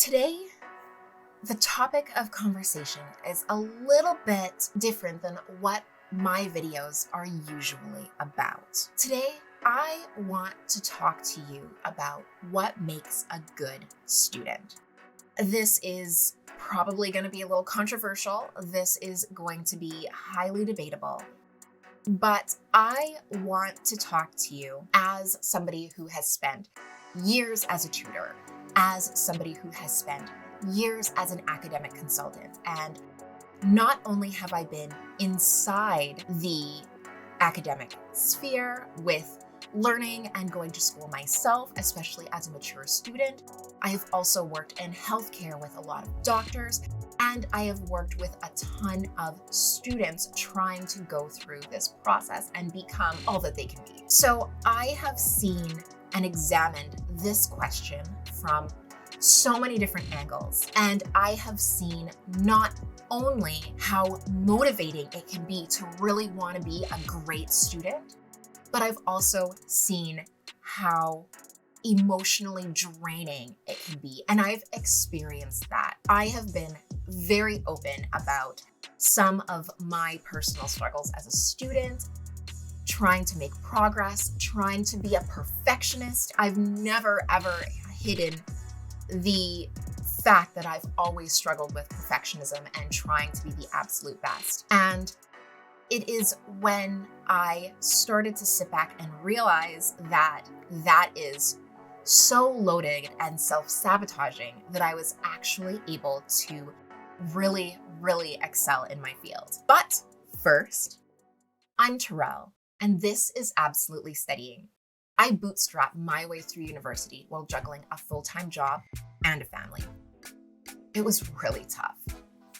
Today, the topic of conversation is a little bit different than what my videos are usually about. Today, I want to talk to you about what makes a good student. This is probably going to be a little controversial. This is going to be highly debatable. But I want to talk to you as somebody who has spent years as a tutor, as somebody who has spent years as an academic consultant. And not only have I been inside the academic sphere with learning and going to school myself, especially as a mature student, I have also worked in healthcare with a lot of doctors, and I have worked with a ton of students trying to go through this process and become all that they can be. So I have seen and examined this question from so many different angles, and I have seen not only how motivating it can be to really want to be a great student, but I've also seen how emotionally draining it can be. And I've experienced that. I have been very open about some of my personal struggles as a student, trying to make progress, trying to be a perfectionist. I've never ever hidden the fact that I've always struggled with perfectionism and trying to be the absolute best. And it is when I started to sit back and realize that that is so loaded and self-sabotaging that I was actually able to really, really excel in my field. But first, I'm Terrell, and this is Absolutely Studying. I bootstrapped my way through university while juggling a full-time job and a family. It was really tough.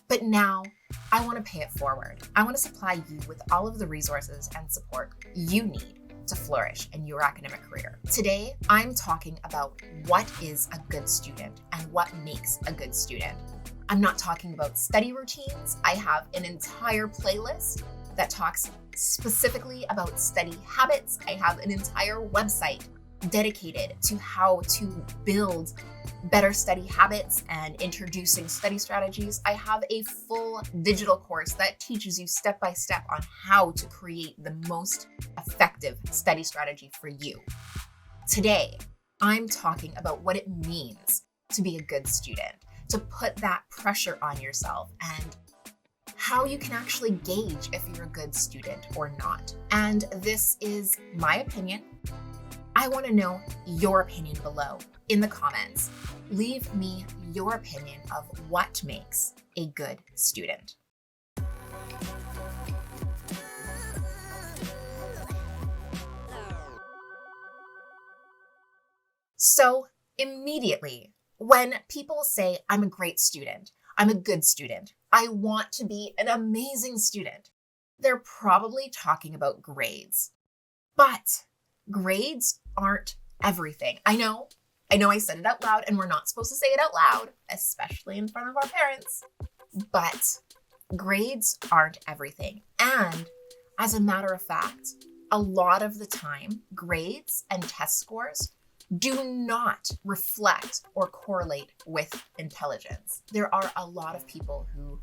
But now, I want to pay it forward. I want to supply you with all of the resources and support you need to flourish in your academic career. Today, I'm talking about what is a good student and what makes a good student. I'm not talking about study routines. I have an entire playlist that talks specifically about study habits. I have an entire website dedicated to how to build better study habits and introducing study strategies. I have a full digital course that teaches you step by step on how to create the most effective study strategy for you. Today, I'm talking about what it means to be a good student, to put that pressure on yourself, and how you can actually gauge if you're a good student or not. And this is my opinion. I want to know your opinion below in the comments. Leave me your opinion of what makes a good student. So immediately, when people say, I'm a great student, I'm a good student, I want to be an amazing student, they're probably talking about grades. But grades aren't everything. I know I said it out loud, and we're not supposed to say it out loud, especially in front of our parents, but grades aren't everything. And as a matter of fact, a lot of the time, grades and test scores do not reflect or correlate with intelligence. There are a lot of people who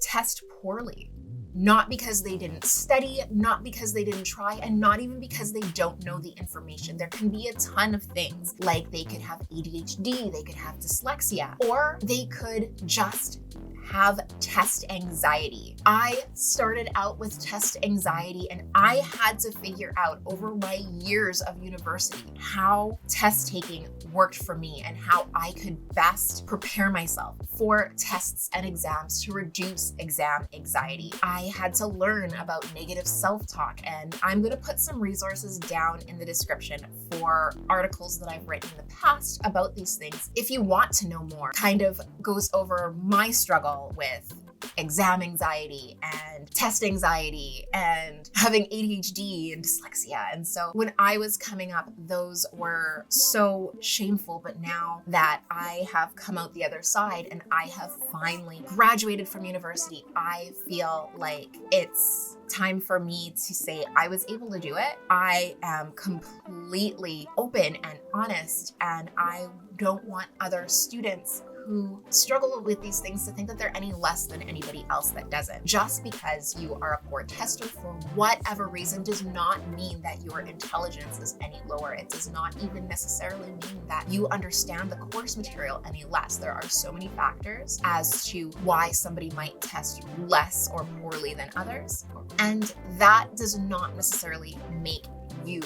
test poorly, not because they didn't study, not because they didn't try, and not even because they don't know the information. There can be a ton of things, like they could have ADHD, they could have dyslexia, or they could just have test anxiety. I started out with test anxiety, and I had to figure out over my years of university how test taking worked for me and how I could best prepare myself for tests and exams to reduce exam anxiety. I had to learn about negative self-talk, and I'm going to put some resources down in the description for articles that I've written in the past about these things. If you want to know more, kind of goes over my struggle with exam anxiety and test anxiety and having ADHD and dyslexia. And so when I was coming up, those were so shameful. But now that I have come out the other side and I have finally graduated from university, I feel like it's time for me to say I was able to do it. I am completely open and honest, and I don't want other students who struggle with these things to think that they're any less than anybody else that doesn't. Just because you are a poor tester for whatever reason does not mean that your intelligence is any lower. It does not even necessarily mean that you understand the course material any less. There are so many factors as to why somebody might test less or poorly than others, and that does not necessarily make you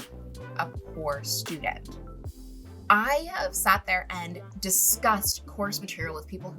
a poor student. I have sat there and discussed course material with people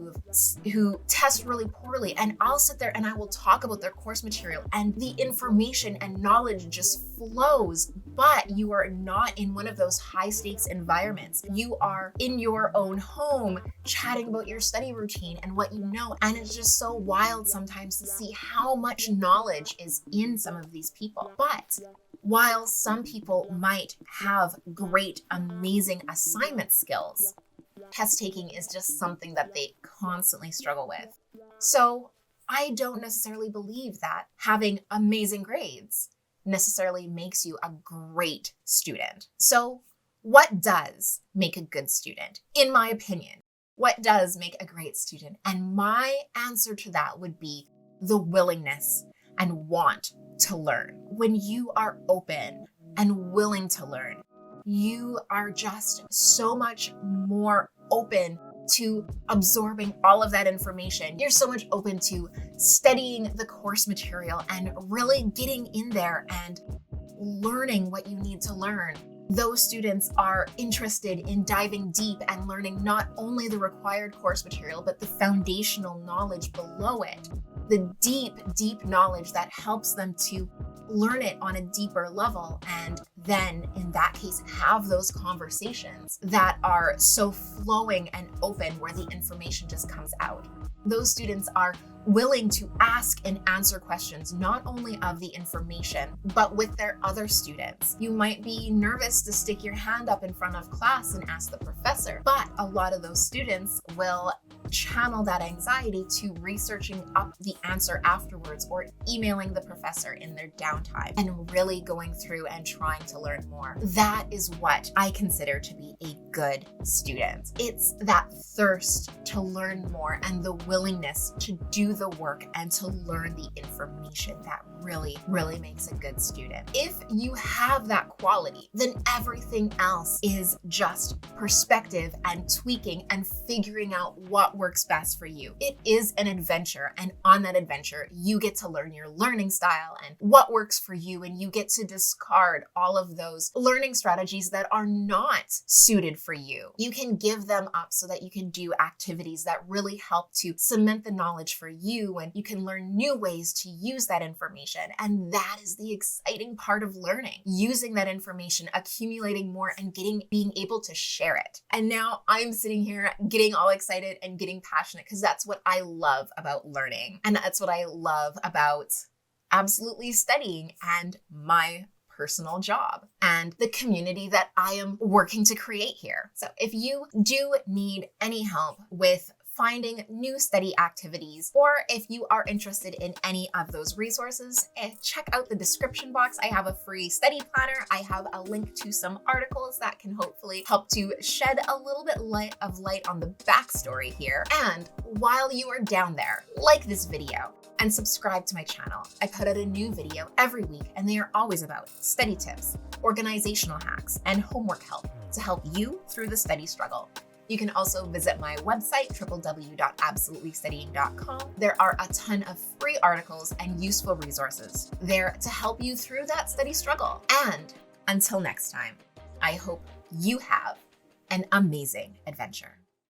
who test really poorly, and I'll sit there and I will talk about their course material, and the information and knowledge just flows, but you are not in one of those high stakes environments. You are in your own home chatting about your study routine and what you know, and it's just so wild sometimes to see how much knowledge is in some of these people. But while some people might have great, amazing assignment skills, test taking is just something that they constantly struggle with. So I don't necessarily believe that having amazing grades necessarily makes you a great student. So what does make a good student? In my opinion, what does make a great student? And my answer to that would be the willingness and want to learn. When you are open and willing to learn, you are just so much more open to absorbing all of that information. You're so much open to studying the course material and really getting in there and learning what you need to learn. Those students are interested in diving deep and learning not only the required course material, but the foundational knowledge below it. The deep, deep knowledge that helps them to learn it on a deeper level, and then in that case have those conversations that are so flowing and open where the information just comes out. Those students are willing to ask and answer questions, not only of the information, but with their other students. You might be nervous to stick your hand up in front of class and ask the professor, but a lot of those students will channel that anxiety to researching up the answer afterwards or emailing the professor in their downtime and really going through and trying to learn more. That is what I consider to be a good student. It's that thirst to learn more and the willingness to do the work and to learn the information that really, really makes a good student. If you have that quality, then everything else is just perspective and tweaking and figuring out what works best for you. It is an adventure, and on that adventure, you get to learn your learning style and what works for you, and you get to discard all of those learning strategies that are not suited for you. You can give them up so that you can do activities that really help to cement the knowledge for you, and you can learn new ways to use that information. And that is the exciting part of learning, using that information, accumulating more, and being able to share it. And now I'm sitting here getting all excited and getting passionate because that's what I love about learning. And that's what I love about absolutely studying and my personal job and the community that I am working to create here. So if you do need any help with finding new study activities, or if you are interested in any of those resources, check out the description box. I have a free study planner. I have a link to some articles that can hopefully help to shed a little bit of light on the backstory here. And while you are down there, like this video and subscribe to my channel. I put out a new video every week, and they are always about study tips, organizational hacks, and homework help to help you through the study struggle. You can also visit my website, www.absolutelystudying.com. There are a ton of free articles and useful resources there to help you through that study struggle. And until next time, I hope you have an amazing adventure.